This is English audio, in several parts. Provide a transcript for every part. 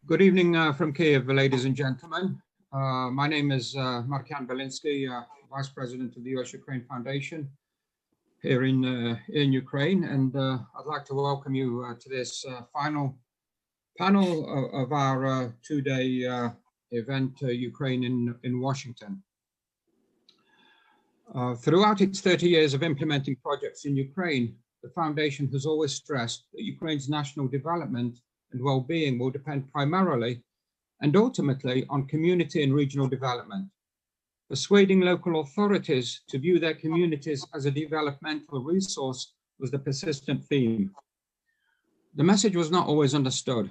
Good evening from Kiev, ladies and gentlemen. My name is Markian Bilynskyj, Vice President of the US-Ukraine Foundation here in Ukraine, and I'd like to welcome you to this final panel of our two-day event, Ukraine in Washington. Throughout its 30 years of implementing projects in Ukraine, the Foundation has always stressed that Ukraine's national development and well-being will depend primarily and ultimately on community and regional development. Persuading local authorities to view their communities as a developmental resource was the persistent theme. The message was not always understood.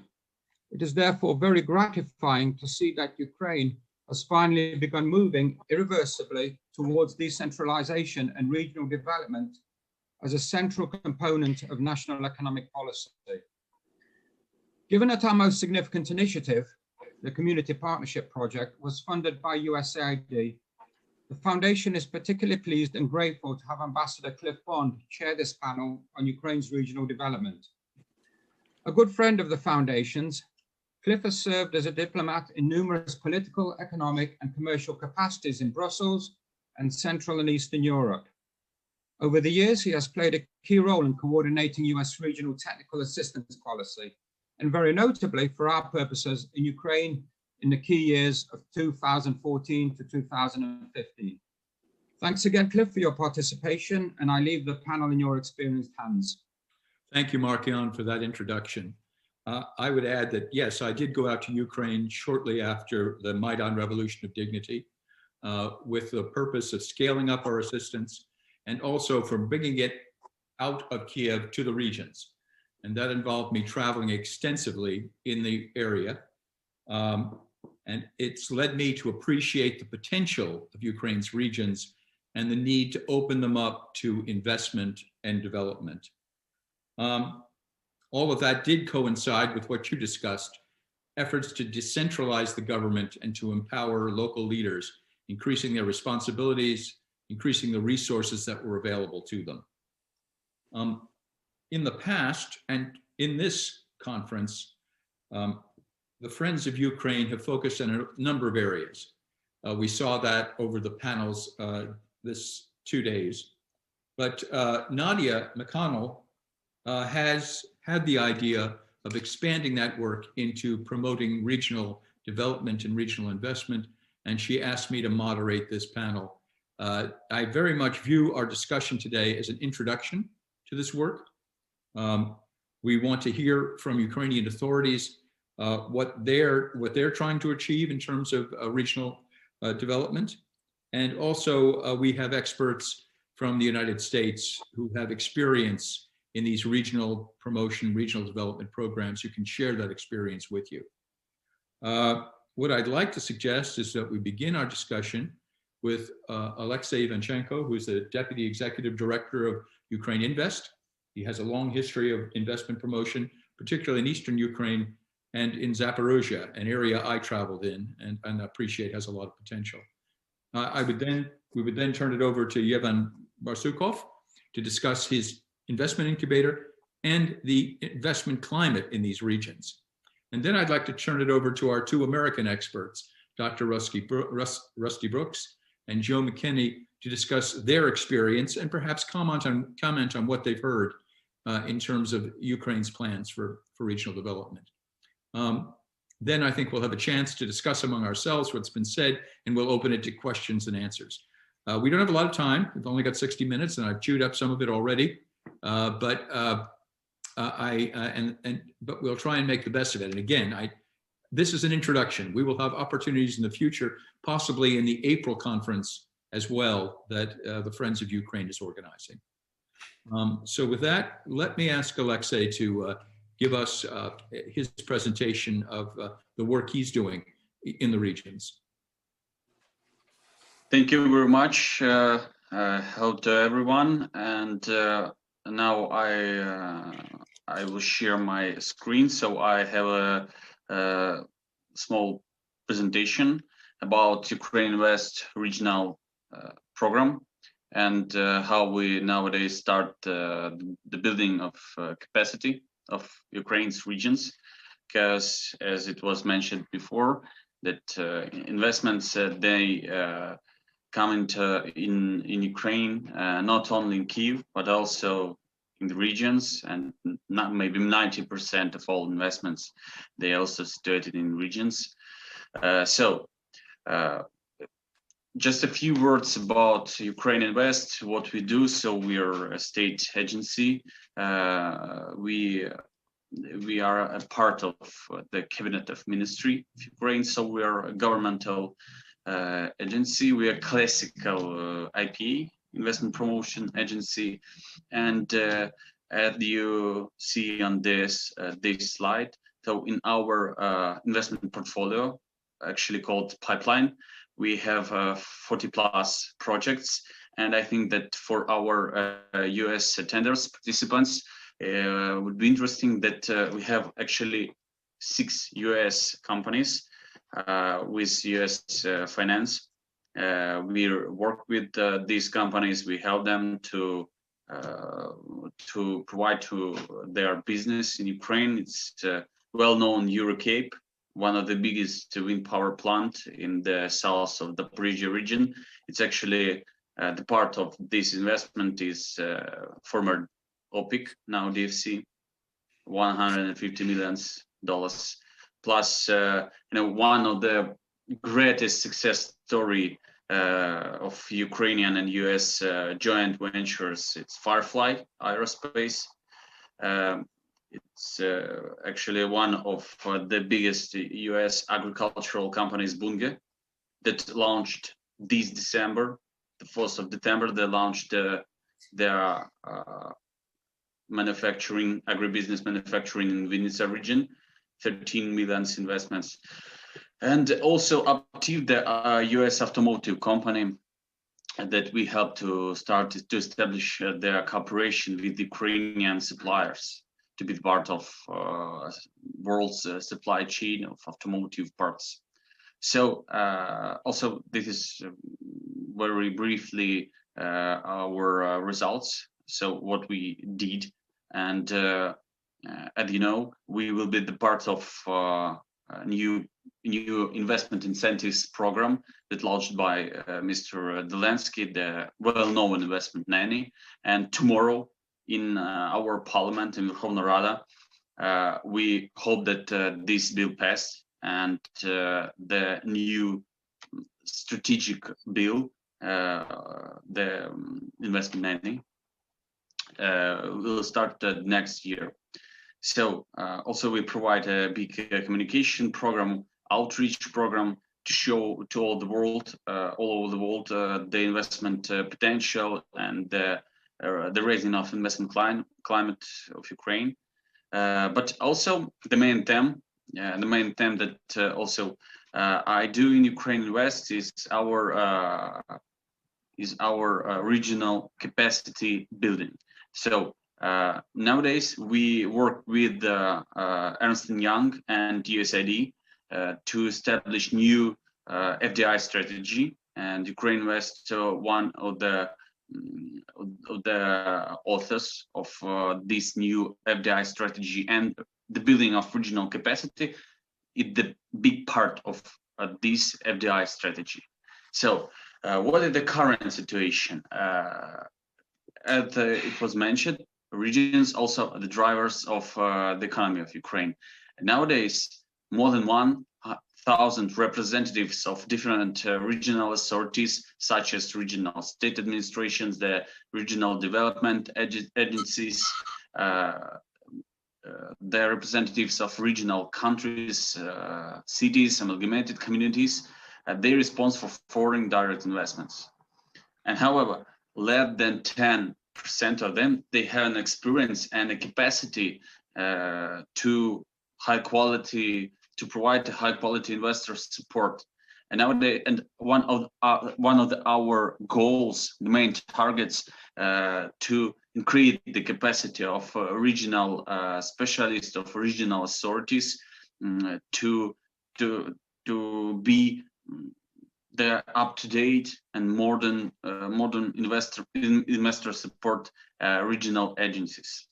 It is therefore very gratifying to see that Ukraine has finally begun moving irreversibly towards decentralization and regional development as a central component of national economic policy. Given that our most significant initiative, the Community Partnership Project, was funded by USAID, the Foundation is particularly pleased and grateful to have Ambassador Cliff Bond chair this panel on Ukraine's regional development. A good friend of the Foundation's, Cliff has served as a diplomat in numerous political, economic, and commercial capacities in Brussels and Central and Eastern Europe. Over the years, he has played a key role in coordinating US regional technical assistance policy, and very notably for our purposes in Ukraine in the key years of 2014 to 2015. Thanks again, Cliff, for your participation, and I leave the panel in your experienced hands. Thank you, Markian, for that introduction. I would add that, yes, I did go out to Ukraine shortly after the Maidan Revolution of Dignity with the purpose of scaling up our assistance and also for bringing it out of Kiev to the regions. And that involved me traveling extensively in the area. And it's led me to appreciate the potential of Ukraine's regions and the need to open them up to investment and development. All of that did coincide with what you discussed, efforts to decentralize the government and to empower local leaders, increasing their responsibilities, increasing the resources that were available to them. In the past, and in this conference, the Friends of Ukraine have focused on a number of areas. We saw that over the panels this 2 days. But Nadia McConnell has had the idea of expanding that work into promoting regional development and regional investment, and she asked me to moderate this panel. I very much view our discussion today as an introduction to this work. We want to hear from Ukrainian authorities what they're trying to achieve in terms of regional development. And also we have experts from the United States who have experience in these regional promotion, regional development programs who can share that experience with you. What I'd like to suggest is that we begin our discussion with Oleksiy Ivanchenko, who is the Deputy Executive Director of UkraineInvest. He has a long history of investment promotion, particularly in Eastern Ukraine and in Zaporozhye, an area I traveled in and appreciate has a lot of potential. We would then turn it over to Yevhen Barsukov to discuss his investment incubator and the investment climate in these regions. And then I'd like to turn it over to our two American experts, Dr. Rusty Brooks and Joe McKinney, to discuss their experience and perhaps comment on what they've heard in terms of Ukraine's plans for regional development. Then I think we'll have a chance to discuss among ourselves what's been said, and we'll open it to questions and answers. We don't have a lot of time. We've only got 60 minutes, and I've chewed up some of it already. But we'll try and make the best of it. And again, this is an introduction. We will have opportunities in the future, possibly in the April conference as well, that the Friends of Ukraine is organizing. So with that, let me ask Oleksiy to give us his presentation of the work he's doing in the regions. Thank you very much. Hello to everyone. And now I will share my screen. So I have a small presentation about UkraineInvest regional program and how we nowadays start the building of capacity of Ukraine's regions. because as it was mentioned before, that investments they come into in Ukraine, not only in Kyiv but also in the regions, and not maybe 90% of all investments they also situated in regions. Just a few words about UkraineInvest, what we do. So we are a state agency. We are a part of the cabinet of Ministry of Ukraine. So we are a governmental agency. We are classical IPA, investment promotion agency. And as you see on this slide, so in our investment portfolio, actually called Pipeline, we have 40 plus projects. And I think that for our US tenders participants, would be interesting that we have actually 6 US companies with US finance. We work with these companies. We help them to provide to their business in Ukraine. It's well-known Eurocape, one of the biggest wind power plant in the south of the Zaporizhzhia region. It's actually the part of this investment is former OPIC, now DFC, $150 million. Plus, one of the greatest success story of Ukrainian and US joint ventures, it's Firefly Aerospace. It's actually one of the biggest US agricultural companies, Bunge, that launched this December, the 1st of December, they launched their manufacturing, agribusiness manufacturing in Vinnytsia region, 13 million investments. And also Aptiv, the US automotive company that we helped to start to establish their cooperation with Ukrainian suppliers to be part of world's supply chain of automotive parts. So also this is very briefly our results. So what we did, and as you know, we will be the part of a new investment incentives program that launched by Mr. Bilynskyj, the well-known investment nanny. And tomorrow in our parliament in Verkhovna Rada, we hope that this bill pass, and the new strategic bill, the investment nanny, will start next year. So also we provide a big communication program, outreach program to show to all over the world, the investment potential and the raising of investment climate of Ukraine. But also the main theme that also I do in UkraineInvest is our regional capacity building. So nowadays we work with Ernst & Young and USAID to establish new FDI strategy, and UkraineInvest, one of the authors of this new FDI strategy and the building of regional capacity, is the big part of this FDI strategy. So what is the current situation? As it was mentioned, regions also are the drivers of the economy of Ukraine. Nowadays, more than 1,000 representatives of different regional authorities, such as regional state administrations, the regional development agencies, the representatives of regional countries, cities, amalgamated communities, they respond for foreign direct investments. And however, less than 10% of them, they have an experience and a capacity to provide high quality investor support. And nowadays, and one of our goals, the main targets, to increase the capacity of regional specialists, of regional authorities, to be the up-to-date and modern investor support regional agencies.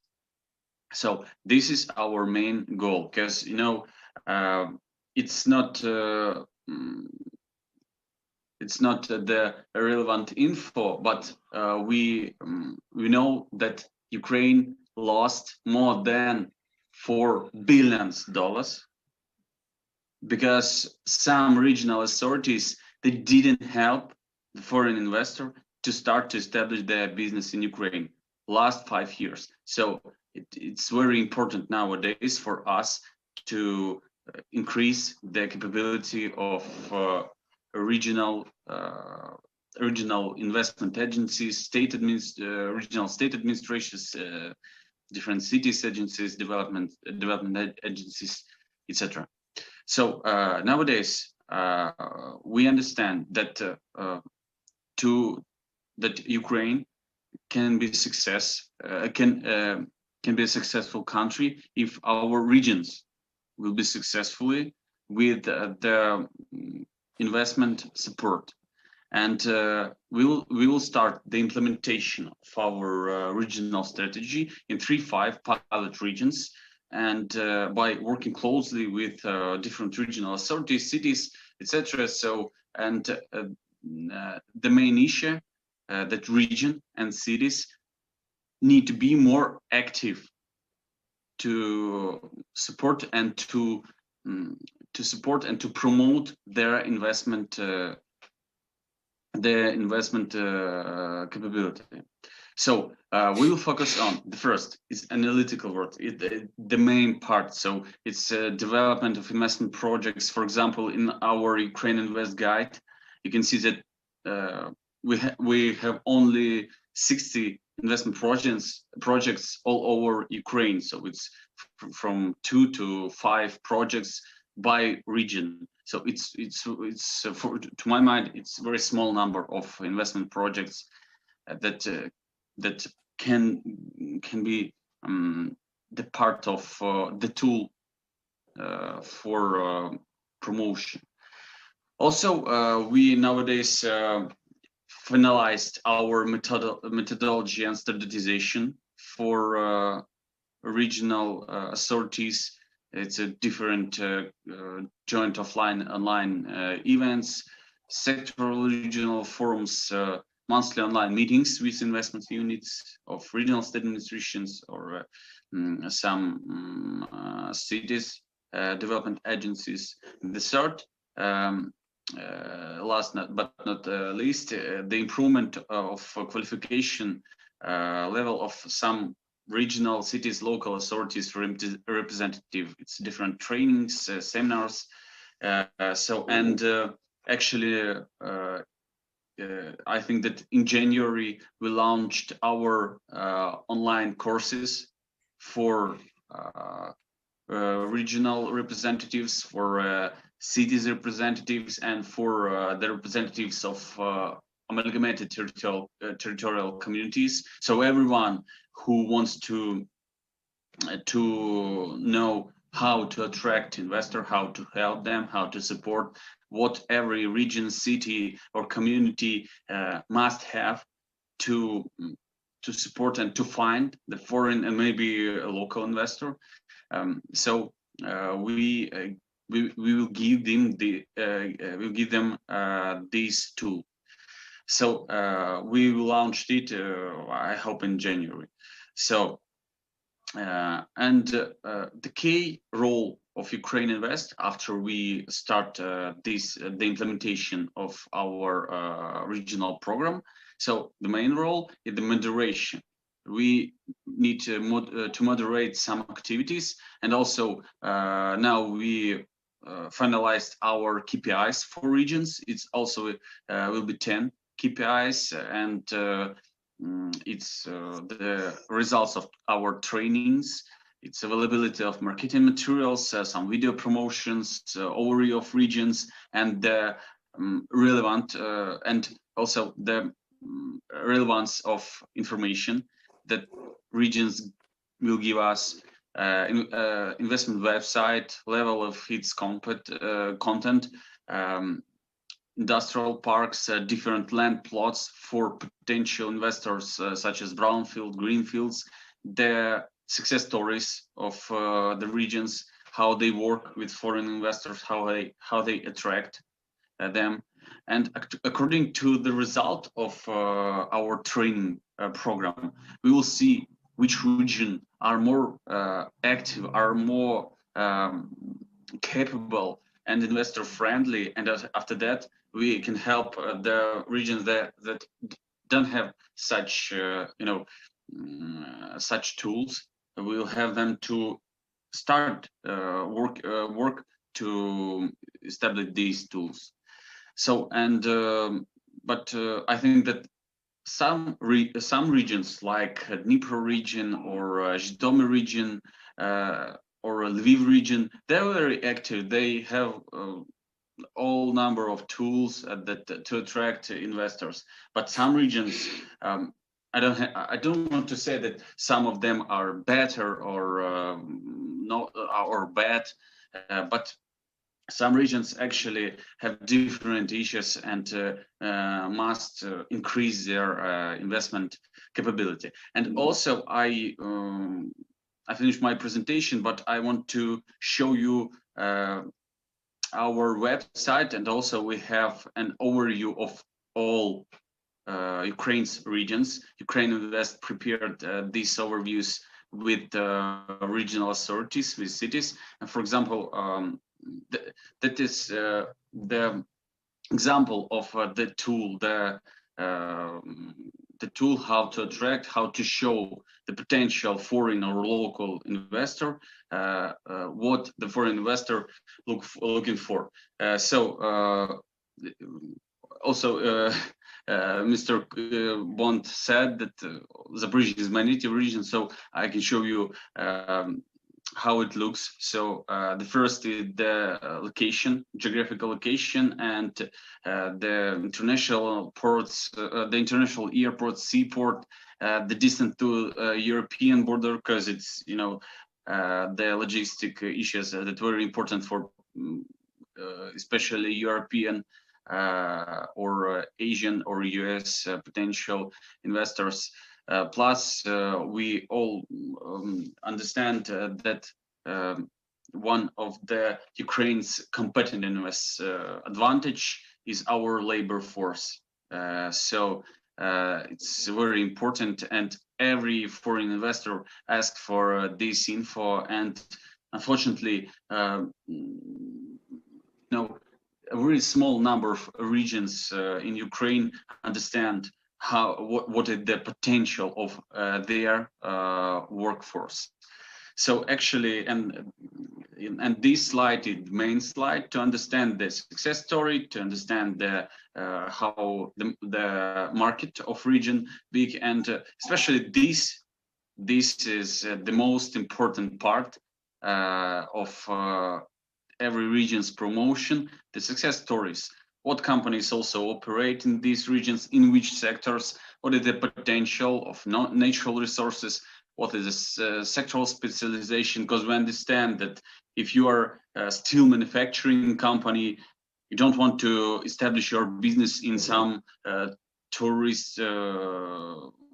So this is our main goal, because it's not the relevant info, but we know that Ukraine lost more than $4 billion because some regional authorities, they didn't help the foreign investor to start to establish their business in Ukraine last 5 years. So it's very important nowadays for us to increase the capability of regional investment agencies, regional state administrations, different cities agencies, development agencies, etc. So nowadays we understand that that Ukraine can be can be a successful country if our regions will be successfully with the investment support, and we will start the implementation of our regional strategy in 3-5 pilot regions, and by working closely with different regional authorities, cities, etc. So, and the main issue that region and cities need to be more active to support and to promote their investment capability. So we will focus on the first is analytical work, the main part. So it's development of investment projects. For example, in our UkraineInvest guide, you can see that we have only 60 investment projects all over Ukraine. So it's from 2 to 5 projects by region. So it's to my mind, it's a very small number of investment projects that can be the part of the tool for promotion. Also, we nowadays finalized our methodology and standardization for regional authorities. It's a different joint offline online events, sectoral regional forums, monthly online meetings with investment units of regional state administrations or some cities, development agencies. The third, last but not least, the improvement of qualification level of some regional cities, local authorities representative. It's different trainings, seminars. Actually, I think that in January we launched our online courses for regional representatives, for cities representatives, and for the representatives of amalgamated territorial communities. So everyone who wants to know how to attract investor, how to help them, how to support what every region, city, or community must have to support and to find the foreign and maybe a local investor. So we will give them these tools. So we launched it, I hope, in January. So the key role of UkraineInvest after we start the implementation of our regional program. So the main role is the moderation. We need to moderate some activities, and also now we finalized our KPIs for regions. It's also will be 10 KPIs, and it's the results of our trainings. It's availability of marketing materials, some video promotions, overview of regions, and the relevant and also the relevance of information that regions will give us, investment website, level of its content, industrial parks, different land plots for potential investors, such as brownfield, greenfields, the success stories of the regions, how they work with foreign investors, how they attract them. And according to the result of our training program, we will see which region are more active, are more capable and investor friendly, and after that we can help the regions that don't have such such tools. We'll have them to start work to establish these tools. So, and but I think that some regions like Dnipro region or Zhytomyr region or Lviv region, they're very active. They have all number of tools to attract investors. But some regions, I don't want to say that some of them are better or not or bad, but some regions actually have different issues and must increase their investment capability. And also, I finished my presentation, but I want to show you our website, and also we have an overview of all Ukraine's regions. UkraineInvest prepared these overviews with regional authorities, with cities, and for example, that is the example of the tool, the tool how to attract, how to show the potential foreign or local investor, what the foreign investor looking for. Also, Mr. Bond said that Zaporizhzhia is my native region, so I can show you how it looks. So the first is the location, geographical location, and the international ports, the international airport, seaport, the distance to European border, because it's, you know, the logistic issues that are very important for especially European or Asian or US potential investors. Plus, we all understand that one of the Ukraine's competitiveness advantage is our labor force. So it's very important, and every foreign investor asks for this info. And unfortunately, no, a very small number of regions in Ukraine understand what is the potential of their workforce. So actually, and this slide is the main slide to understand the success story, to understand the how the market of region big, and especially this is the most important part of every region's promotion, the success stories. What companies also operate in these regions, in which sectors, what is the potential of natural resources, what is the sectoral specialization, because we understand that if you are a steel manufacturing company, you don't want to establish your business in some tourist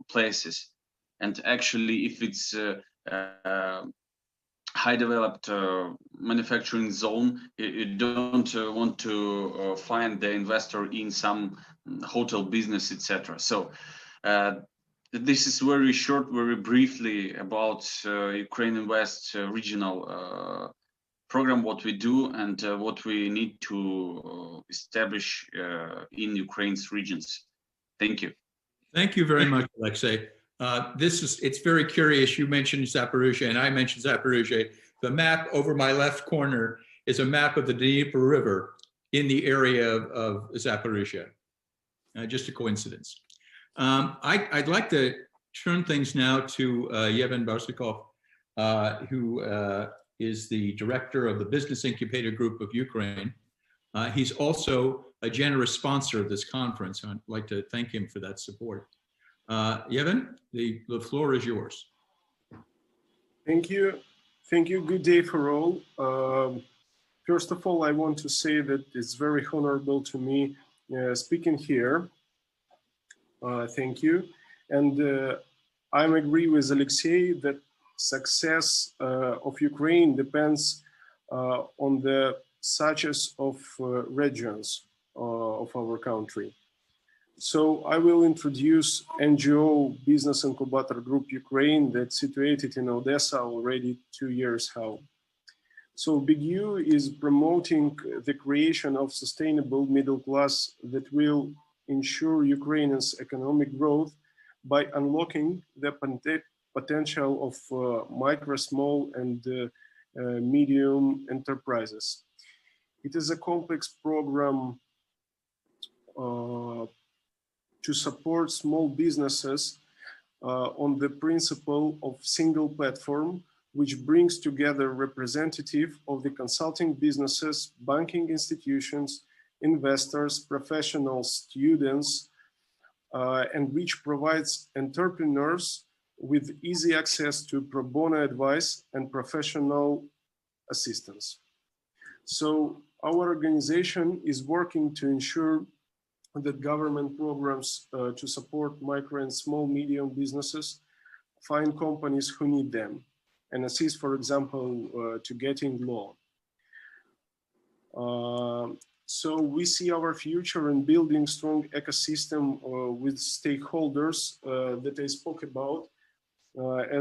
places. And actually, if it's high developed manufacturing zone, you don't want to find the investor in some hotel business, etc. So this is very short, very briefly about UkraineInvest regional program, what we do and what we need to establish in Ukraine's regions. Thank you. Thank you very much, Oleksiy. It's very curious. You mentioned Zaporizhzhia and I mentioned Zaporizhzhia. The map over my left corner is a map of the Dnipro River in the area of Zaporizhzhia. Just a coincidence. I'd like to turn things now to Yevhen Barsukov, who is the director of the Business Incubator Group of Ukraine. He's also a generous sponsor of this conference. I'd like to thank him for that support. Yevhen, the floor is yours. Thank you. Thank you. Good day for all. First of all, I want to say that it's very honorable to me speaking here. Thank you. And I agree with Oleksiy that success of Ukraine depends on the success of regions of our country. So I will introduce NGO Business Incubator Group Ukraine that's situated in Odessa already 2 years now. So Big U is promoting the creation of sustainable middle class that will ensure Ukraine's economic growth by unlocking the potential of micro, small, and medium enterprises. It is a complex program to support small businesses on the principle of single platform, which brings together representative of the consulting businesses, banking institutions, investors, professionals, students, and which provides entrepreneurs with easy access to pro bono advice and professional assistance. So our organization is working to ensure that government programs to support micro and small medium businesses find companies who need them and assist, for example, to getting loan. So we see our future in building strong ecosystem with stakeholders that I spoke about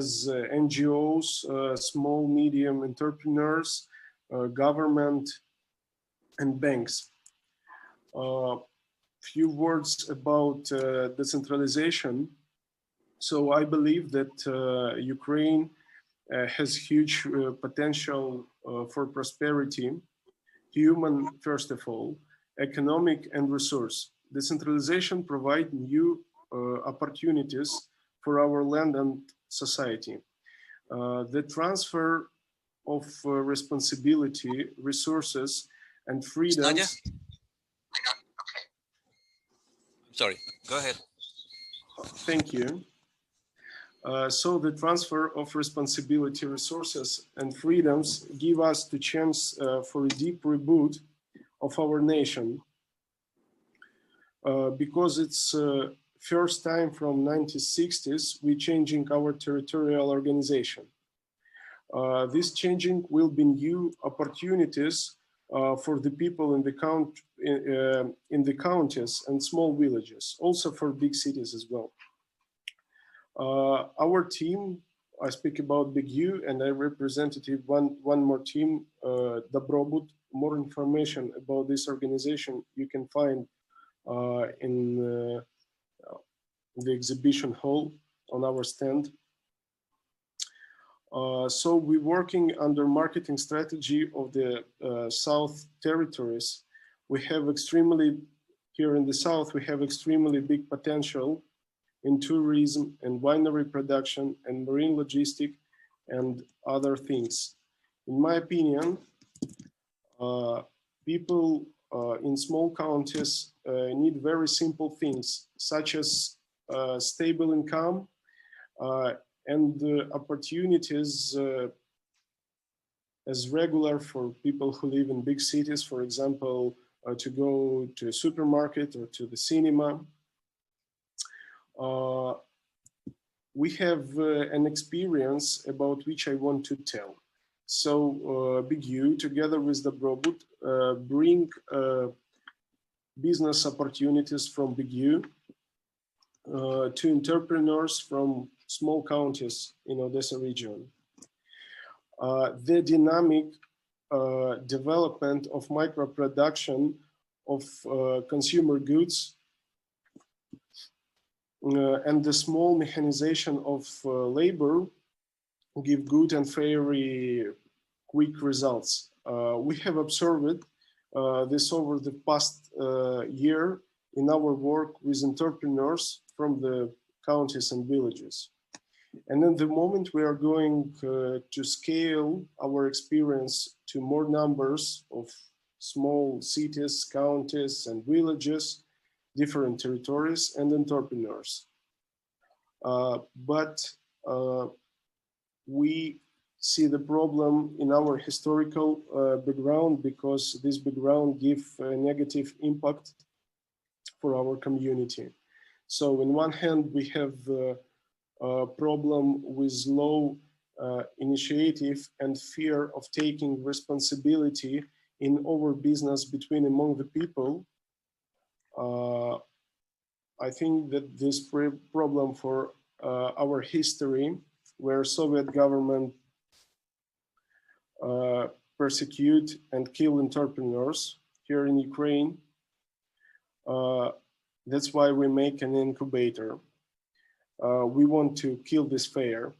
as NGOs, small, medium entrepreneurs, government, and banks. Few words about decentralization. So I believe that Ukraine has huge potential for prosperity, human first of all, economic and resource. Decentralization provides new opportunities for our land and society. The transfer of responsibility, resources, and freedoms. Nadia? Okay. I'm sorry, go ahead. Thank you. So the transfer of responsibility, resources, and freedoms give us the chance for a deep reboot of our nation because it's first time from 1960s we're changing our territorial organization. This changing will be new opportunities for the people in the counties and small villages, also for big cities as well. Our team, I speak about Big U, and I representative one more team, Dobrobut. More information about this organization you can find in the exhibition hall on our stand. So we're working under marketing strategy of the South territories. We have here in the South, we have extremely big potential in tourism and winery production and marine logistic and other things. In my opinion, people in small counties need very simple things, such as stable income and opportunities as regular for people who live in big cities, for example, to go to a supermarket or to the cinema. We have an experience about which I want to tell. So Big U, together with the Dobrobut, bring business opportunities from Big U to entrepreneurs from small counties in Odessa region. The dynamic development of micro production of consumer goods and the small mechanization of labor give good and very quick results. We have observed this over the past year in our work with entrepreneurs from the counties and villages. And at the moment we are going to scale our experience to more numbers of small cities, counties, and villages, different territories, and entrepreneurs. But we see the problem in our historical background because this background gives a negative impact for our community. So on one hand, we have a problem with low initiative and fear of taking responsibility in our business between among the people. I think that this problem for our history, where Soviet government persecute and kill entrepreneurs here in Ukraine, that's why we make an incubator. We want to kill this fear.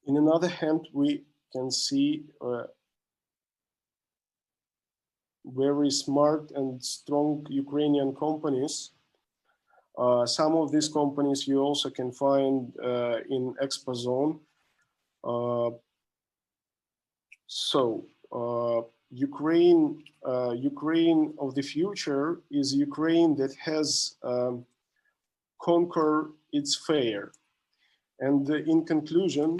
In another hand, we can see very smart and strong Ukrainian companies. Some of these companies you also can find in Expo Zone. Ukraine of the future is Ukraine that has conquered its fear. And in conclusion,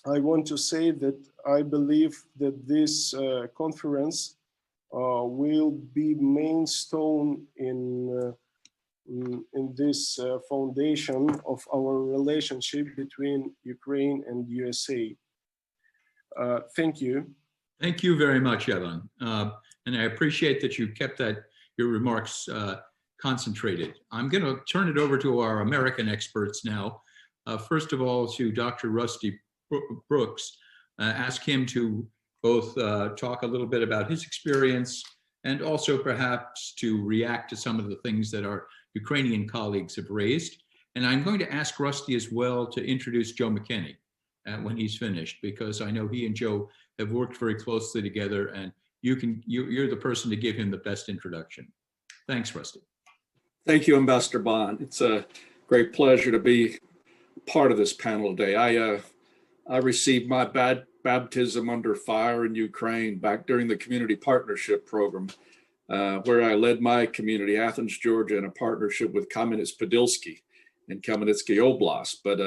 I want to say that I believe that this conference will be main stone in this foundation of our relationship between Ukraine and USA. Thank you. Thank you very much, Yevhen. And I appreciate that you kept your remarks concentrated. I'm going to turn it over to our American experts now. First of all, to Dr. Rusty Brooks, ask him to both talk a little bit about his experience and also perhaps to react to some of the things that our Ukrainian colleagues have raised. And I'm going to ask Rusty as well to introduce Joe McKinney when he's finished, because I know he and Joe have worked very closely together, and you're the person to give him the best introduction. Thanks, Rusty. Thank you, Ambassador Bond. It's a great pleasure to be part of this panel today. I received my baptism under fire in Ukraine back during the Community Partnership Program, where I led my community, Athens, Georgia, in a partnership with Bilynskyj in Kamenetsky Oblast. But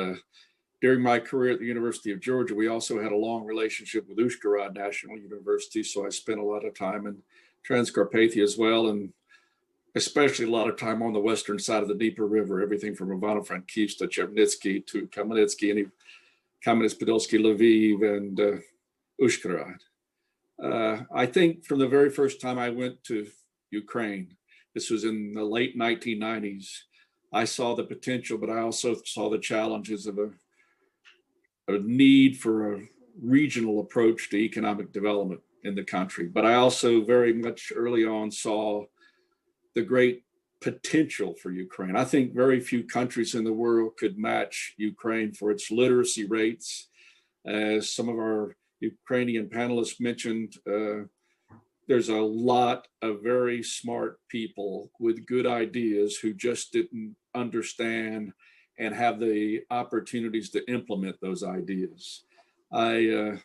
during my career at the University of Georgia, we also had a long relationship with Uzhhorod National University, so I spent a lot of time in Transcarpathia as well, and especially a lot of time on the western side of the Dnieper River, everything from Ivano-Frankivsk to Chernyshov to Kamenetsky and Kamenets-Podilsky, Lviv, and Uzhhorod. I think from the very first time I went to Ukraine, this was in the late 1990s, I saw the potential, but I also saw the challenges of a need for a regional approach to economic development in the country. But I also very much early on saw the great potential for Ukraine. I think very few countries in the world could match Ukraine for its literacy rates. As some of our Ukrainian panelists mentioned, there's a lot of very smart people with good ideas who just didn't understand and have the opportunities to implement those ideas. I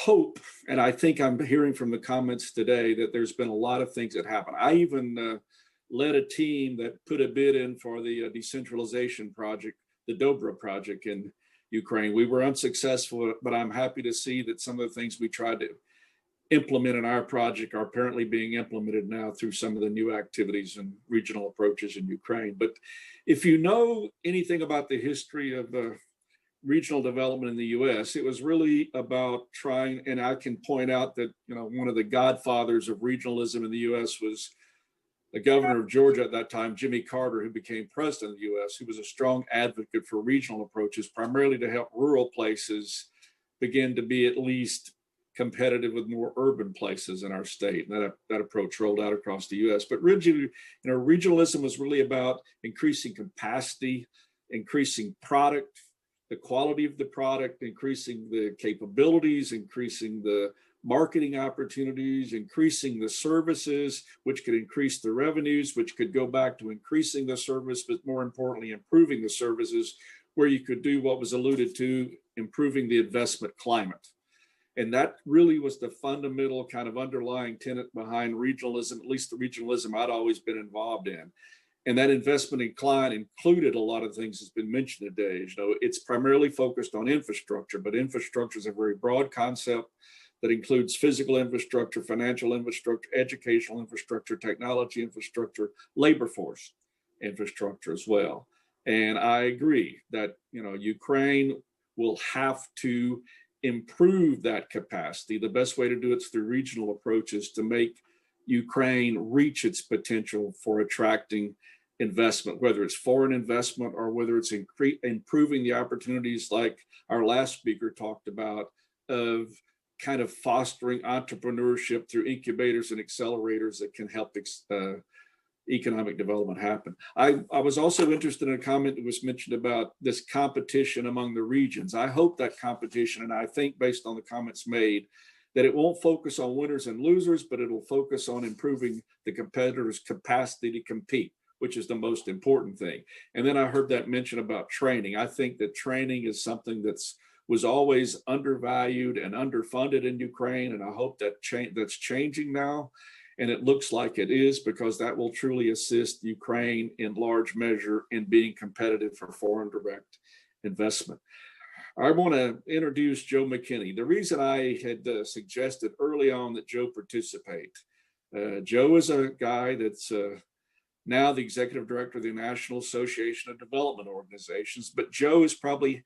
hope, and I think I'm hearing from the comments today, that there's been a lot of things that happen. I even led a team that put a bid in for the decentralization project, the Dobra project in Ukraine. We were unsuccessful, but I'm happy to see that some of the things we tried to implement in our project are apparently being implemented now through some of the new activities and regional approaches in Ukraine. But if you know anything about the history of regional development in the US, it was really about trying, and I can point out that, you know, one of the godfathers of regionalism in the US was the governor of Georgia at that time, Jimmy Carter, who became president of the US, who was a strong advocate for regional approaches, primarily to help rural places begin to be at least competitive with more urban places in our state. And that approach rolled out across the US. But regionalism was really about increasing capacity, increasing product, the quality of the product, increasing the capabilities, increasing the marketing opportunities, increasing the services, which could increase the revenues, which could go back to increasing the service, but more importantly, improving the services, where you could do what was alluded to, improving the investment climate. And that really was the fundamental kind of underlying tenet behind regionalism, at least the regionalism I'd always been involved in. And that investment in client included a lot of things that's been mentioned today. You know, it's primarily focused on infrastructure, but infrastructure is a very broad concept that includes physical infrastructure, financial infrastructure, educational infrastructure, technology infrastructure, labor force infrastructure as well. And I agree that, Ukraine will have to improve that capacity. The best way to do it is through regional approaches to make Ukraine reach its potential for attracting investment, whether it's foreign investment or whether it's improving the opportunities like our last speaker talked about, of kind of fostering entrepreneurship through incubators and accelerators that can help economic development happen. I was also interested in a comment that was mentioned about this competition among the regions. I hope that competition, and I think based on the comments made, that it won't focus on winners and losers, but it'll focus on improving the competitors' capacity to compete, which is the most important thing. And then I heard that mention about training. I think that training is something was always undervalued and underfunded in Ukraine, and I hope that that's changing now. And it looks like it is, because that will truly assist Ukraine in large measure in being competitive for foreign direct investment. I want to introduce Joe McKinney. The reason I had suggested early on that Joe participate, Joe is a guy that's now the executive director of the National Association of Development Organizations, but Joe is probably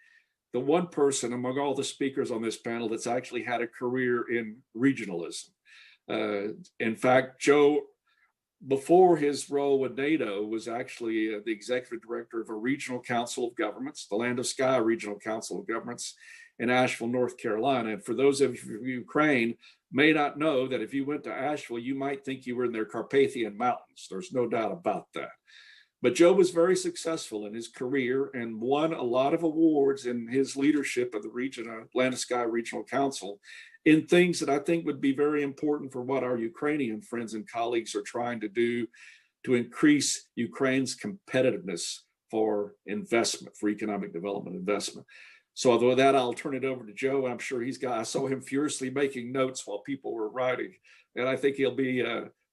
the one person among all the speakers on this panel that's actually had a career in regionalism. In fact, Joe, before his role with NATO, was actually the executive director of a regional council of governments, the Land of Sky Regional Council of Governments in Asheville, North Carolina. And for those of you from Ukraine may not know that if you went to Asheville, you might think you were in their Carpathian Mountains. There's no doubt about that. But Joe was very successful in his career and won a lot of awards in his leadership of the Land of Sky Regional Council in things that I think would be very important for what our Ukrainian friends and colleagues are trying to do to increase Ukraine's competitiveness for investment, for economic development investment. So with that, I'll turn it over to Joe. I'm sure I saw him furiously making notes while people were writing, and I think he'll be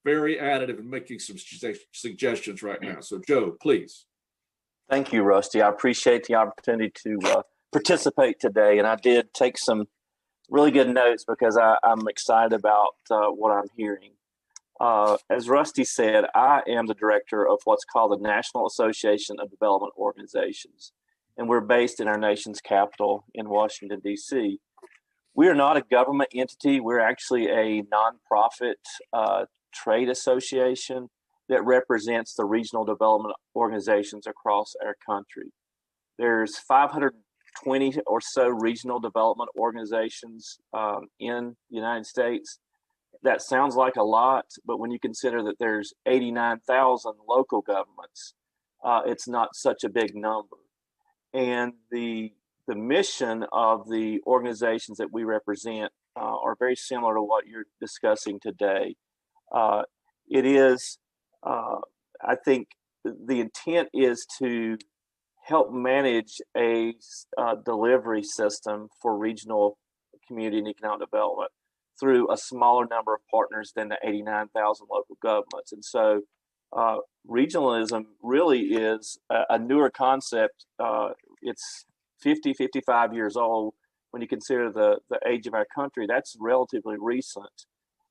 very additive in making some suggestions right now. So Joe, please. Thank you, Rusty. I appreciate the opportunity to participate today. And I did take some really good notes because I'm excited about what I'm hearing. As Rusty said, I am the director of what's called the National Association of Development Organizations. And we're based in our nation's capital in Washington, D.C. We are not a government entity. We're actually a nonprofit trade association that represents the regional development organizations across our country. There's 520 or so regional development organizations in the United States. That sounds like a lot, but when you consider that there's 89,000 local governments, it's not such a big number. And the mission of the organizations that we represent are very similar to what you're discussing today. It is, I think, the intent is to help manage a delivery system for regional community and economic development through a smaller number of partners than the 89,000 local governments. And so regionalism really is a newer concept. It's 55 years old. When you consider the age of our country, that's relatively recent.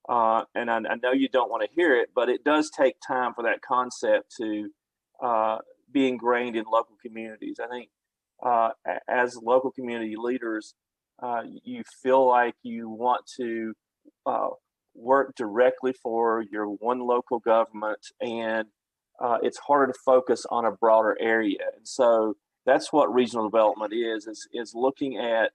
And I know you don't want to hear it, but it does take time for that concept to be ingrained in local communities. I think as local community leaders, you feel like you want to work directly for your one local government, and it's harder to focus on a broader area. And so that's what regional development is looking at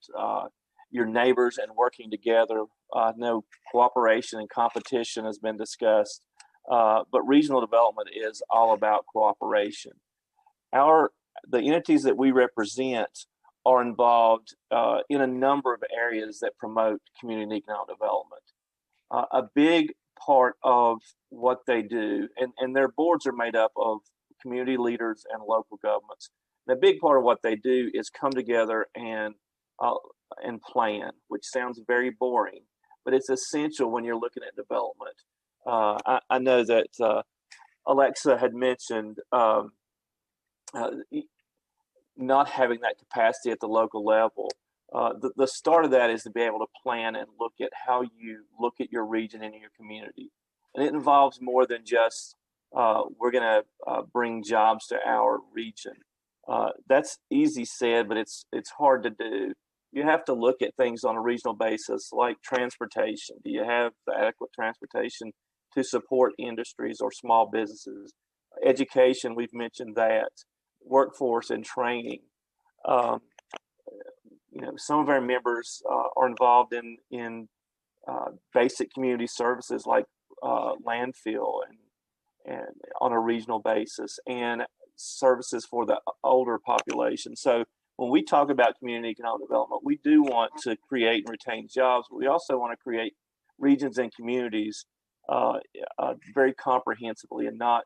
your neighbors and working together. I know cooperation and competition has been discussed, but regional development is all about cooperation. The entities that we represent are involved in a number of areas that promote community and economic development. A big part of what they do, and their boards are made up of community leaders and local governments. And a big part of what they do is come together and plan, which sounds very boring, but it's essential when you're looking at development. I know that Oleksiy had mentioned not having that capacity at the local level. The start of that is to be able to plan and look at how you look at your region and your community. And it involves more than just we're going to bring jobs to our region. That's easy said, but it's hard to do. You have to look at things on a regional basis, like transportation. Do you have the adequate transportation to support industries or small businesses? Education, we've mentioned that. Workforce and training. Some of our members are involved in basic community services like landfill and on a regional basis, and services for the older population. So when we talk about community economic development, we do want to create and retain jobs, but we also want to create regions and communities very comprehensively, and not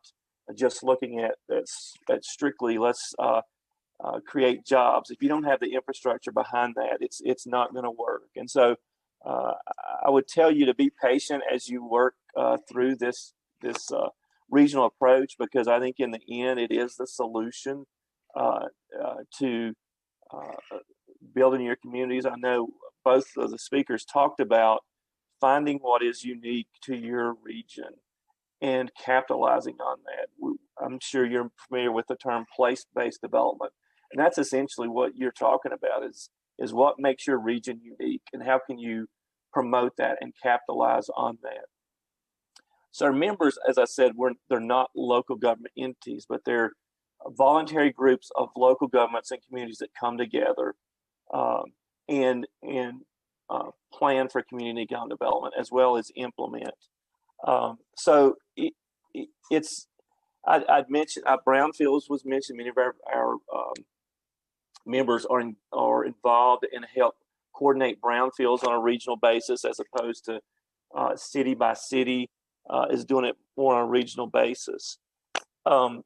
just looking at strictly let's create jobs. If you don't have the infrastructure behind that, it's not going to work. And so I would tell you to be patient as you work through this regional approach, because I think in the end it is the solution to building your communities. I know both of the speakers talked about finding what is unique to your region and capitalizing on that. I'm sure you're familiar with the term place-based development, and that's essentially what you're talking about is what makes your region unique, and how can you promote that and capitalize on that. So our members, as I said, they're not local government entities, but they're voluntary groups of local governments and communities that come together and plan for community economic development as well as implement. So I'd mentioned brownfields was mentioned. Many of our members are involved and help coordinate brownfields on a regional basis, as opposed to city by city is doing it more on a regional basis. A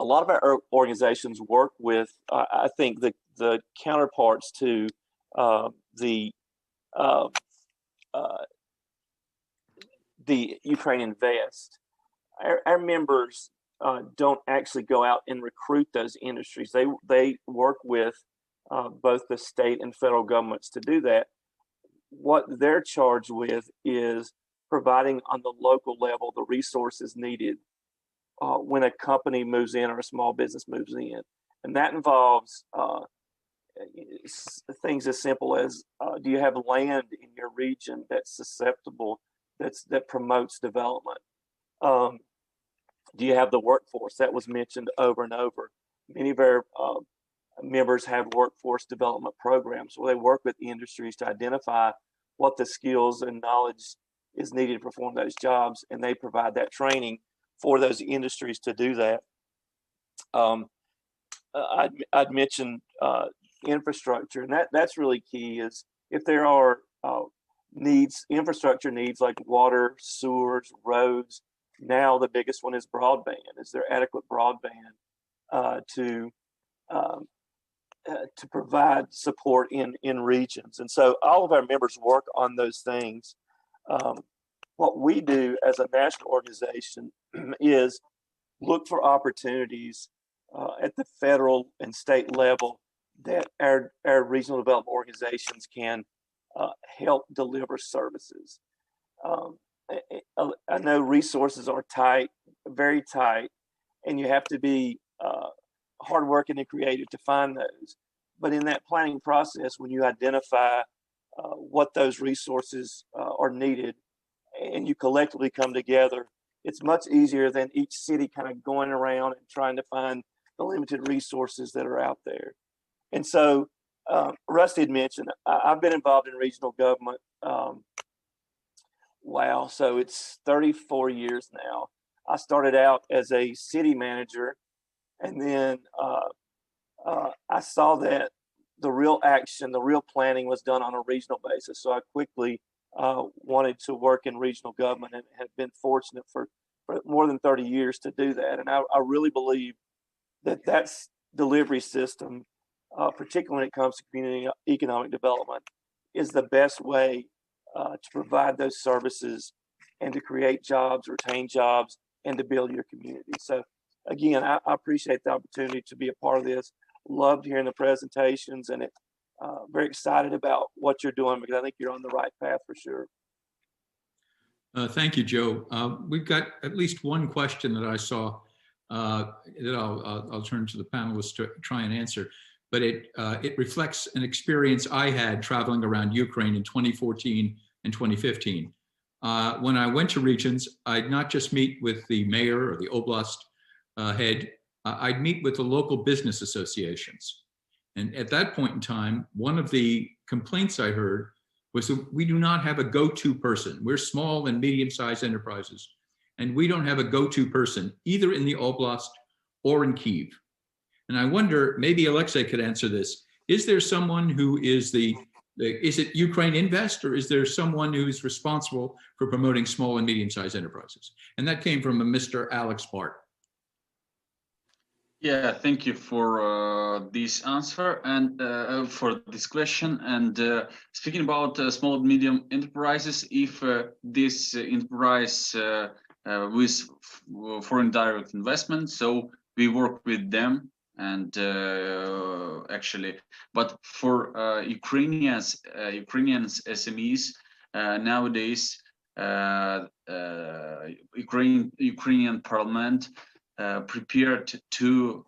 lot of our organizations work with, I think, the counterparts to the UkraineInvest. Our members don't actually go out and recruit those industries. They work with both the state and federal governments to do that. What they're charged with is providing on the local level the resources needed when a company moves in or a small business moves in. And that involves things as simple as, do you have land in your region that's susceptible, that promotes development? Do you have the workforce? That was mentioned over and over. Many of our members have workforce development programs where they work with industries to identify what the skills and knowledge is needed to perform those jobs, and they provide that training for those industries to do that. I'd mentioned infrastructure, and that's really key. Is if there are infrastructure needs like water, sewers, roads. Now the biggest one is broadband. Is there adequate broadband to provide support in regions? And so all of our members work on those things. What we do as a national organization is look for opportunities at the federal and state level that our regional development organizations can help deliver services. I know resources are tight, very tight, and you have to be hardworking and creative to find those. But in that planning process, when you identify what those resources are needed, and you collectively come together, it's much easier than each city kind of going around and trying to find the limited resources that are out there. And so Rusty had mentioned, I've been involved in regional government. Wow, so it's 34 years now. I started out as a city manager, and then I saw that the real action, the real planning was done on a regional basis. So I quickly wanted to work in regional government, and have been fortunate for more than 30 years to do that. And I really believe that that's delivery system, particularly when it comes to community economic development, is the best way to provide those services and to create jobs, retain jobs, and to build your community. So again, I appreciate the opportunity to be a part of this. Loved hearing the presentations, and very excited about what you're doing, because I think you're on the right path for sure. Thank you, Joe. We've got at least one question that I saw that I'll turn to the panelists to try and answer. But it reflects an experience I had traveling around Ukraine in 2014 and 2015. When I went to regions, I'd not just meet with the mayor or the oblast head, I'd meet with the local business associations. And at that point in time, one of the complaints I heard was that we do not have a go-to person. We're small and medium-sized enterprises, and we don't have a go-to person either in the oblast or in Kyiv. And I wonder, maybe Oleksiy could answer this. Is there someone who is is it UkraineInvest, or is there someone who's responsible for promoting small and medium-sized enterprises? And that came from a Mr. Alex Bart. Yeah, thank you for this answer and for this question. And speaking about small and medium enterprises, if this enterprise with foreign direct investment, so we work with them. And actually, but for Ukrainian SMEs nowadays, Ukrainian Parliament prepared two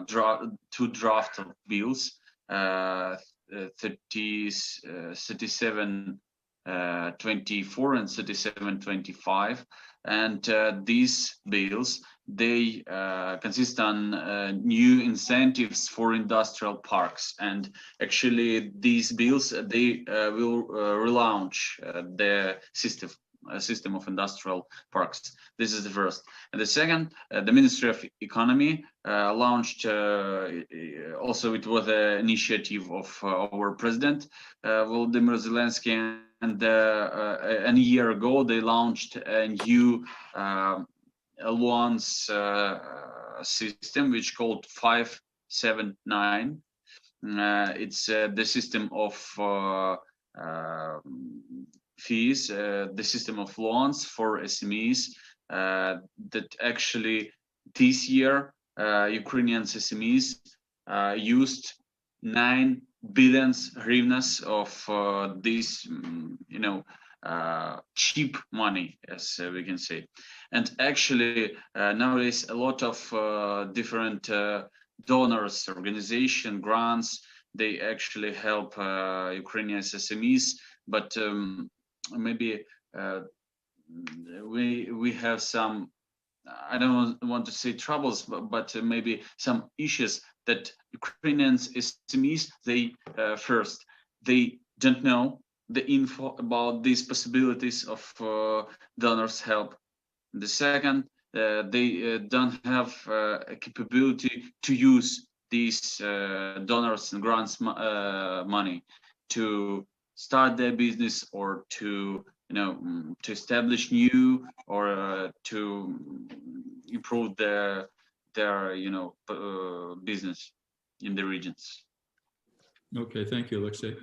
draft of bills, 3724 and 3725, and these bills, they consist on new incentives for industrial parks. And actually these bills, they will relaunch the system of industrial parks. This is the first. And the second, the Ministry of Economy launched, also it was an initiative of our president, Volodymyr Zelensky, and a year ago they launched a new loans system, which called 579. It's the system of fees, the system of loans for SMEs that actually this year Ukrainian SMEs used 9 billion hryvnias of this, cheap money, as we can say. And actually nowadays a lot of different donors, organization, grants, they actually help Ukrainian SMEs, but maybe we have some, I don't want to say troubles, but maybe some issues that Ukrainian SMEs, they first, they don't know the info about these possibilities of donors help. The second, they don't have a capability to use these donors and grants money to start their business, or to to establish new, or to improve their business in the regions. Okay, thank you, Oleksiy.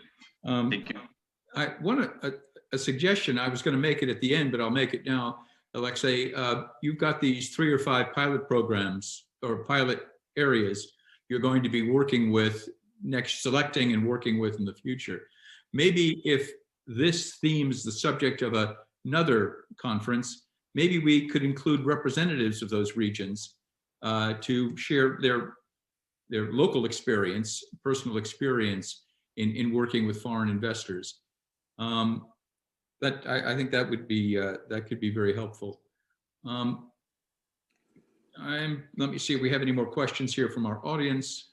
Thank you. I want a suggestion. I was going to make it at the end, but I'll make it now. Oleksiy, you've got these 3 or 5 pilot programs or pilot areas you're going to be working with selecting and working with in the future. Maybe if this theme's the subject of another conference, maybe we could include representatives of those regions to share their local experience, personal experience in working with foreign investors. I think that would be that could be very helpful. Let me see if we have any more questions here from our audience.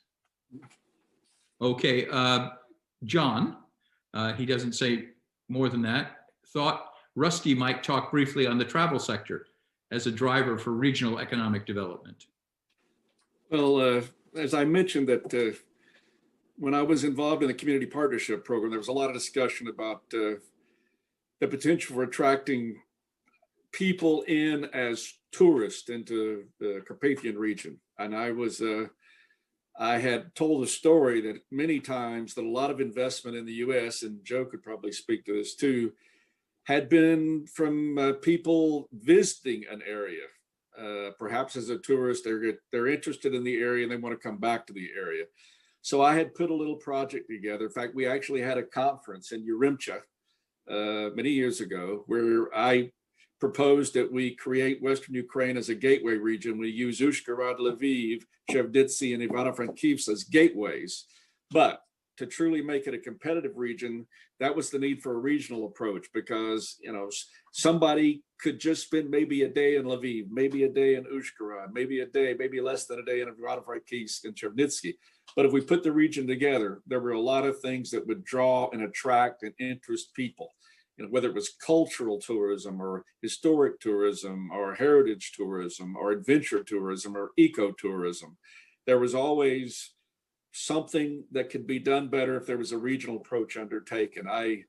Okay, John, he doesn't say more than that. Thought Rusty might talk briefly on the travel sector as a driver for regional economic development. Well, as I mentioned that when I was involved in the community partnership program, there was a lot of discussion about the potential for attracting people in as tourists into the Carpathian region. And I had told a story that many times that a lot of investment in the US, and Joe could probably speak to this too, had been from people visiting an area. Perhaps as a tourist, they're interested in the area and they want to come back to the area. So I had put a little project together. In fact, we actually had a conference in Urumqi many years ago where I proposed that we create Western Ukraine as a gateway region. We use Uzhhorod, Lviv, Chernivtsi, and Ivano-Frankivsk as gateways. But to truly make it a competitive region, that was the need for a regional approach, because somebody could just spend maybe a day in Lviv, maybe a day in Uzhhorod, maybe less than a day in Ivano-Frankivsk and Chernivtsi. But if we put the region together, there were a lot of things that would draw and attract and interest people. Whether it was cultural tourism or historic tourism or heritage tourism or adventure tourism or ecotourism, there was always something that could be done better if there was a regional approach undertaken. I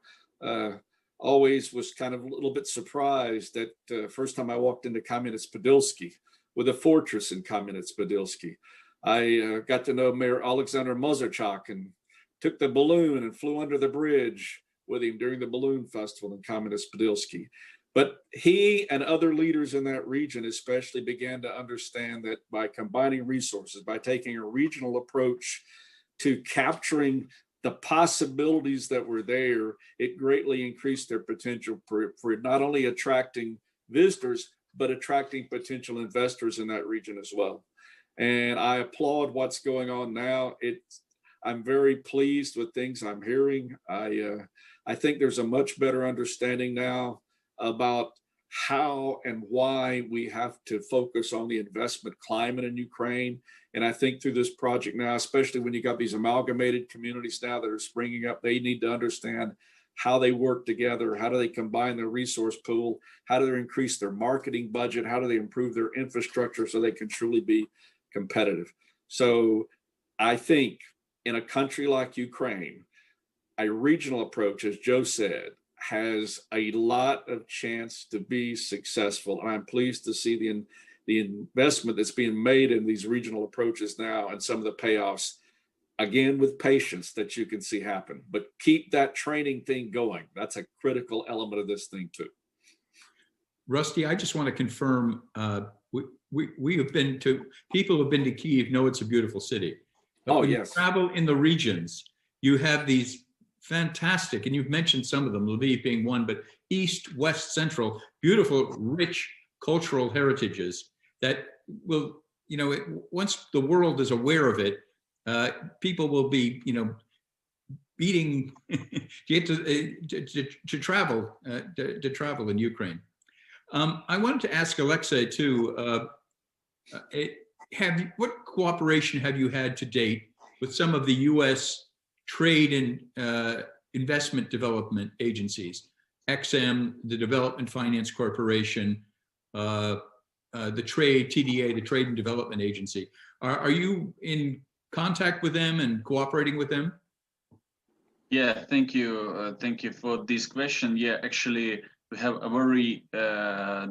always was kind of a little bit surprised that first time I walked into Kamyanets-Podilsky with a fortress in Kamyanets-Podilsky. I got to know Mayor Alexander Mozarchuk and took the balloon and flew under the bridge with him during the balloon festival in Kamyanets-Podilsky. But he and other leaders in that region especially began to understand that by combining resources, by taking a regional approach to capturing the possibilities that were there, it greatly increased their potential for not only attracting visitors, but attracting potential investors in that region as well. And I applaud what's going on now. I'm very pleased with things I'm hearing. I think there's a much better understanding now about how and why we have to focus on the investment climate in Ukraine. And I think through this project now, especially when you got these amalgamated communities now that are springing up, they need to understand how they work together, how do they combine their resource pool, how do they increase their marketing budget, how do they improve their infrastructure so they can truly be competitive. So I think in a country like Ukraine, a regional approach, as Joe said, has a lot of chance to be successful. And I'm pleased to see the investment that's being made in these regional approaches now and some of the payoffs, again, with patience, that you can see happen. But keep that training thing going. That's a critical element of this thing too. Rusty, I just want to confirm, we have been to, people who've been to Kyiv know it's a beautiful city. But when yes. you travel in the regions, you have these fantastic, and you've mentioned some of them, Lviv being one, but east, west, central, beautiful, rich cultural heritages that will, once the world is aware of it, people will be, beating to travel in Ukraine. I wanted to ask Oleksiy too, what cooperation have you had to date with some of the U.S. trade and investment development agencies, XM, the Development Finance Corporation, the Trade, TDA, the Trade and Development Agency? Are you in contact with them and cooperating with them? Yeah, thank you. Thank you for this question. Yeah, actually, we have a very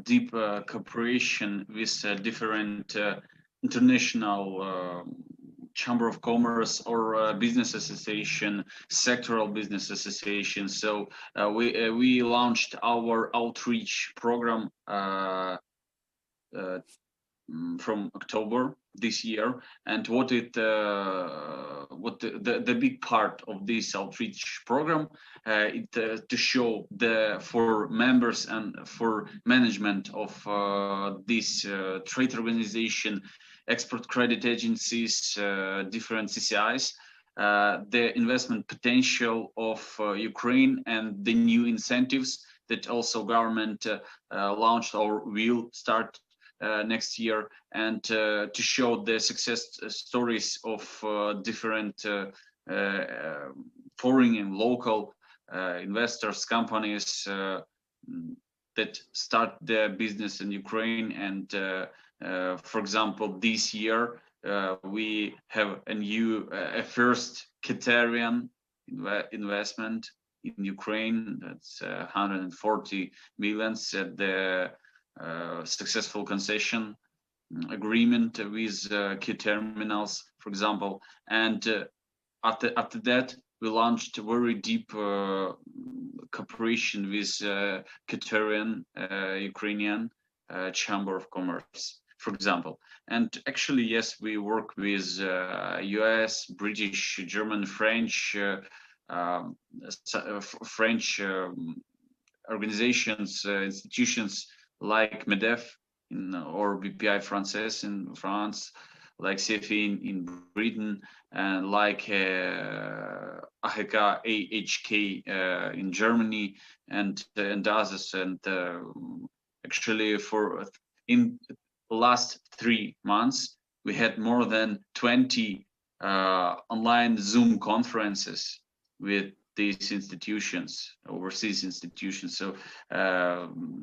deep cooperation with different international Chamber of Commerce or business association, sectoral business association. So we launched our outreach program from October this year, and what the big part of this outreach program to show for members and for management of this trade organization, export credit agencies, different CCIs, the investment potential of Ukraine and the new incentives that also government launched or will start next year, and to show the success stories of different foreign and local investors, companies that start their business in Ukraine. And for example, this year we have a first Qatarian investment in Ukraine. That's 140 million at the successful concession agreement with key terminals, for example. And after that, we launched a very deep cooperation with Qatarian Ukrainian Chamber of Commerce, for example. And actually, yes, we work with US, British, German, French organizations, institutions like MEDEF or BPI Français in France, like CFE in Britain, and like AHK in Germany, and others. And actually, in the last 3 months, we had more than 20 online Zoom conferences with these institutions, overseas institutions. So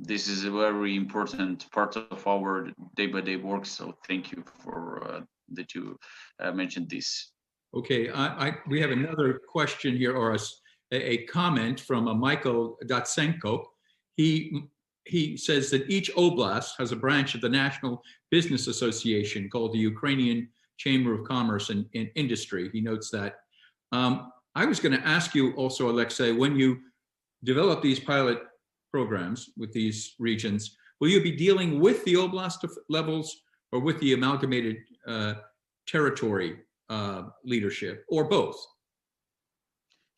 this is a very important part of our day-by-day work. So thank you for that you mentioned this. Okay, we have another question here, or a comment from Michael Datsenko. He says that each oblast has a branch of the National Business Association called the Ukrainian Chamber of Commerce and Industry. He notes that. I was going to ask you also, Oleksiy, when you develop these pilot programs with these regions, will you be dealing with the oblast levels or with the amalgamated territory leadership, or both?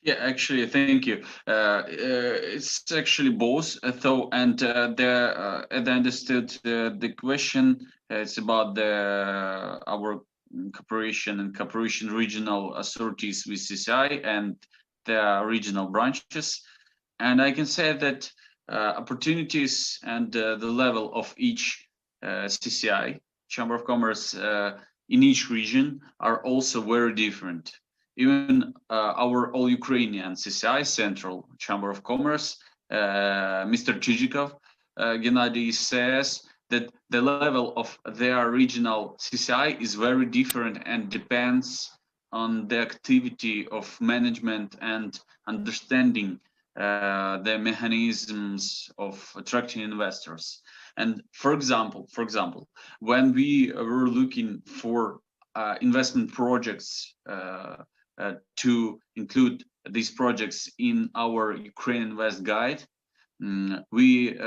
Yeah, actually, thank you. It's actually both. As I understood the question, it's about our cooperation regional authorities with CCI and the regional branches. And I can say that opportunities and the level of each CCI, Chamber of Commerce, in each region are also very different. Even our All Ukrainian CCI Central Chamber of Commerce, Mr. Chernyshov, Gennady, says that the level of their regional CCI is very different and depends on the activity of management and understanding the mechanisms of attracting investors. And for example, when we were looking for investment projects to include these projects in our UkraineInvest guide, we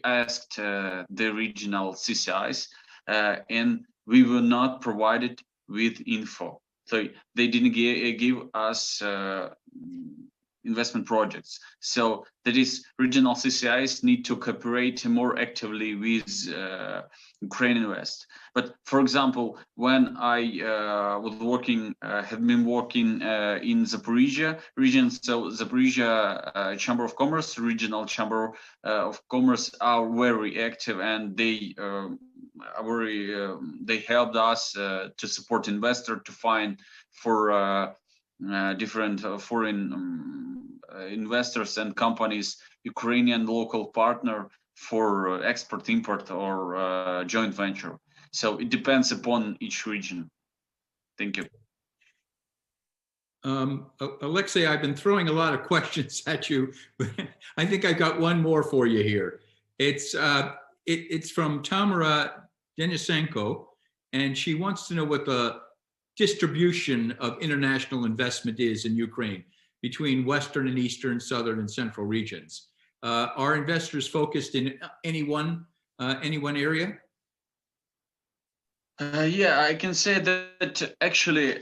asked the regional CCIs, and we were not provided with info. So they didn't give us investment projects. So that is, regional CCIs need to cooperate more actively with UkraineInvest. But for example, when I have been working in Zaporizhia region, so Zaporizhia Chamber of Commerce, regional Chamber of Commerce are very active, and they helped us to support investor to find for different foreign investors and companies Ukrainian local partner for export, import, or joint venture. So it depends upon each region. Thank you. Oleksiy, I've been throwing a lot of questions at you, but I think I got one more for you here. It's from Tamara Denisenko, and she wants to know what the distribution of international investment is in Ukraine between Western and Eastern, Southern and Central regions. Are investors focused in any one area? Yeah, I can say that actually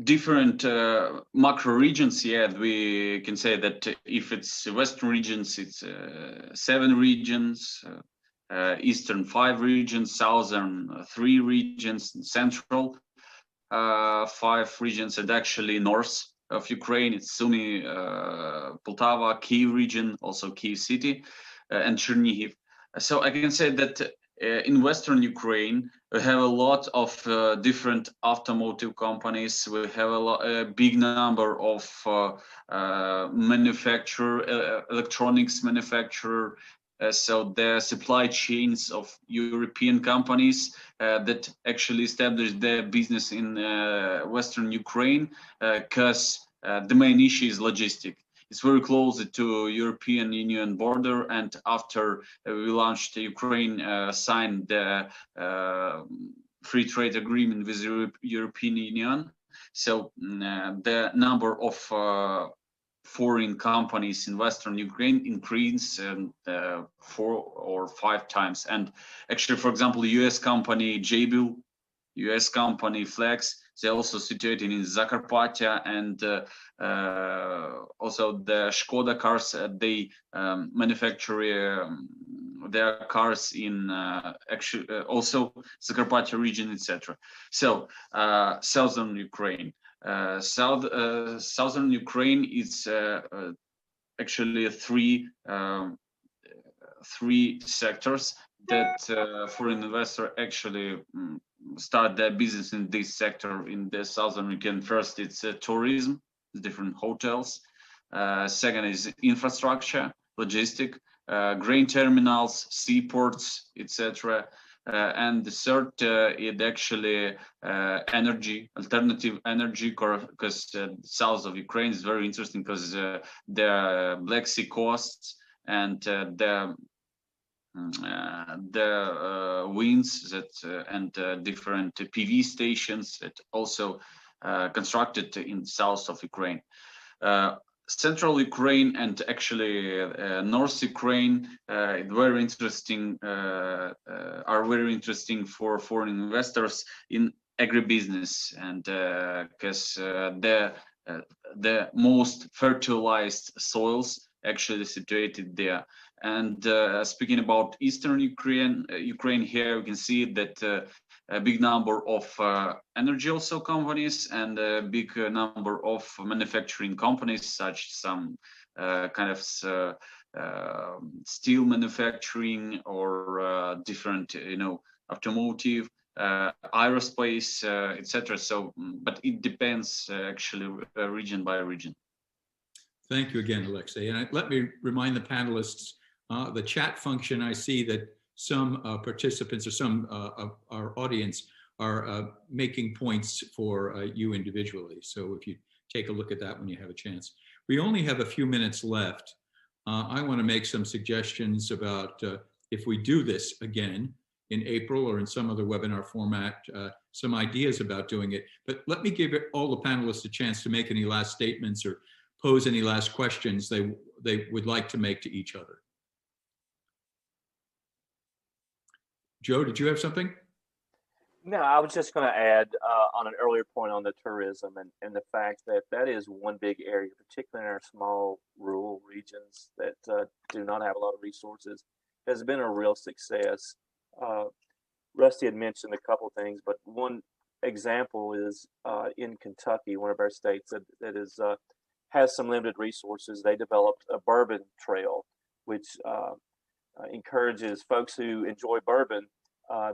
different macro regions. Yeah, we can say that if it's Western regions, it's 7 regions, Eastern 5 regions, Southern 3 regions, Central 5 regions, and actually north of Ukraine, it's Sumy, Poltava, Kyiv region, also Kyiv city, and Chernihiv. So I can say that in Western Ukraine, we have a lot of different automotive companies. We have a big number of electronics manufacturer. So the supply chains of European companies that actually established their business in Western Ukraine, because the main issue is logistics. It's very close to European Union border, and after we launched, Ukraine signed the free trade agreement with the European Union. So the number of foreign companies in Western Ukraine increased 4 or 5 times. And actually, for example, US company Jabil, US company Flex, They're also situated in Zakarpattia, and also the Škoda cars. They manufacture their cars in actually also Zakarpattia region, etc. So southern Ukraine. Southern Ukraine is actually three sectors that foreign investor actually start their business in this sector in the southern Ukraine. First, it's tourism, different hotels. Second is infrastructure, logistic, grain terminals, seaports, etc. And the third is actually energy, alternative energy, because south of Ukraine is very interesting because the Black Sea coasts and the winds that and different PV stations that also constructed in south of Ukraine. Central Ukraine and actually North Ukraine very interesting are very interesting for foreign investors in agribusiness, and because the most fertilized soils actually situated there. And speaking about Eastern Ukraine here, we can see that a big number of energy also companies and a big number of manufacturing companies, such some kind of steel manufacturing or different, automotive, aerospace, etc. So, but it depends actually region by region. Thank you again, Oleksiy. And let me remind the panelists, the chat function, I see that some participants or some of our audience are making points for you individually. So if you take a look at that when you have a chance. We only have a few minutes left. I want to make some suggestions about if we do this again in April or in some other webinar format, some ideas about doing it. But let me give all the panelists a chance to make any last statements or pose any last questions they would like to make to each other. Joe, did you have something? No, I was just going to add on an earlier point on the tourism and the fact that that is one big area, particularly in our small rural regions that do not have a lot of resources, has been a real success. Rusty had mentioned a couple things, but one example is in Kentucky, one of our states that is has some limited resources. They developed a bourbon trail, which encourages folks who enjoy bourbon.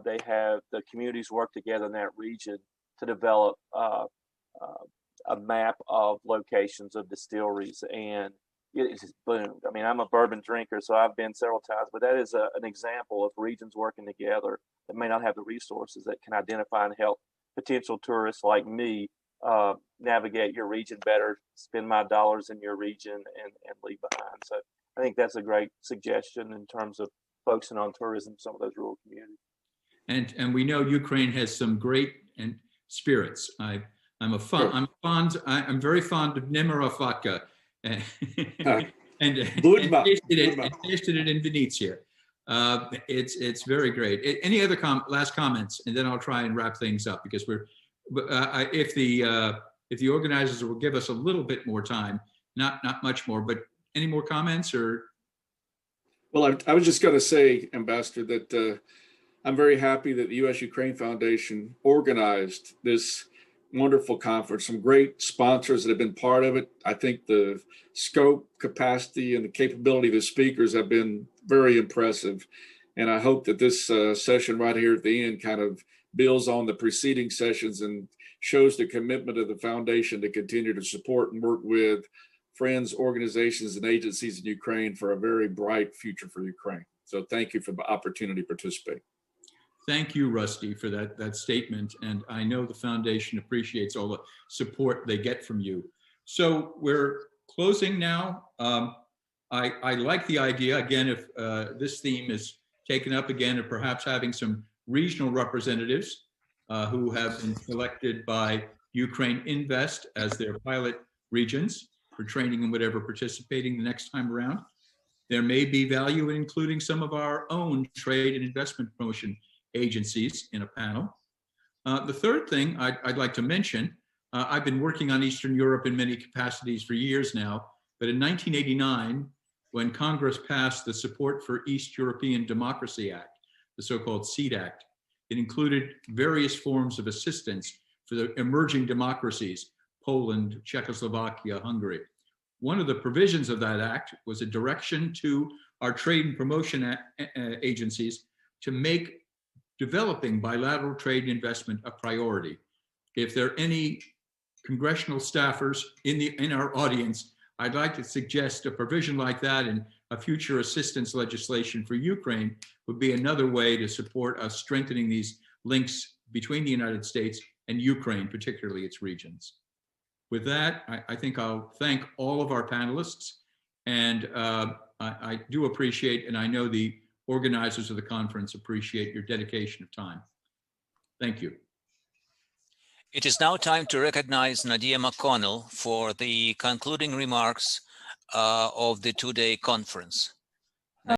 They have the communities work together in that region to develop a map of locations of distilleries, and it just boomed. I mean, I'm a bourbon drinker, so I've been several times, but that is an example of regions working together that may not have the resources that can identify and help potential tourists like me navigate your region better, spend my dollars in your region, and leave behind. So I think that's a great suggestion in terms of focusing on tourism in some of those rural communities. And we know Ukraine has some great spirits. I'm very fond of Nemera vodka, and tasted it in Venetia. It's very great. Any other last comments, and then I'll try and wrap things up, because if the organizers will give us a little bit more time, not much more, but any more comments or? Well, I was just going to say, Ambassador, that I'm very happy that the U.S.-Ukraine Foundation organized this wonderful conference. Some great sponsors that have been part of it. I think the scope, capacity, and the capability of the speakers have been very impressive. And I hope that this session right here at the end kind of builds on the preceding sessions and shows the commitment of the foundation to continue to support and work with friends, organizations, and agencies in Ukraine for a very bright future for Ukraine. So thank you for the opportunity to participate. Thank you, Rusty, for that statement. And I know the foundation appreciates all the support they get from you. So we're closing now. I like the idea, again, if this theme is taken up again, of perhaps having some regional representatives who have been selected by UkraineInvest as their pilot regions for training and whatever participating the next time around. There may be value in including some of our own trade and investment promotion agencies in a panel. The third thing I'd like to mention, I've been working on Eastern Europe in many capacities for years now, but in 1989, when Congress passed the Support for East European Democracy Act, the so-called SEED Act, it included various forms of assistance for the emerging democracies, Poland, Czechoslovakia, Hungary. One of the provisions of that act was a direction to our trade and promotion agencies to make developing bilateral trade and investment a priority. If there are any congressional staffers in our audience, I'd like to suggest a provision like that in a future assistance legislation for Ukraine would be another way to support us strengthening these links between the United States and Ukraine, particularly its regions. With that, I think I'll thank all of our panelists, and I do appreciate, and I know the organizers of the conference appreciate your dedication of time. Thank you. It is now time to recognize Nadia McConnell for the concluding remarks of the two-day conference.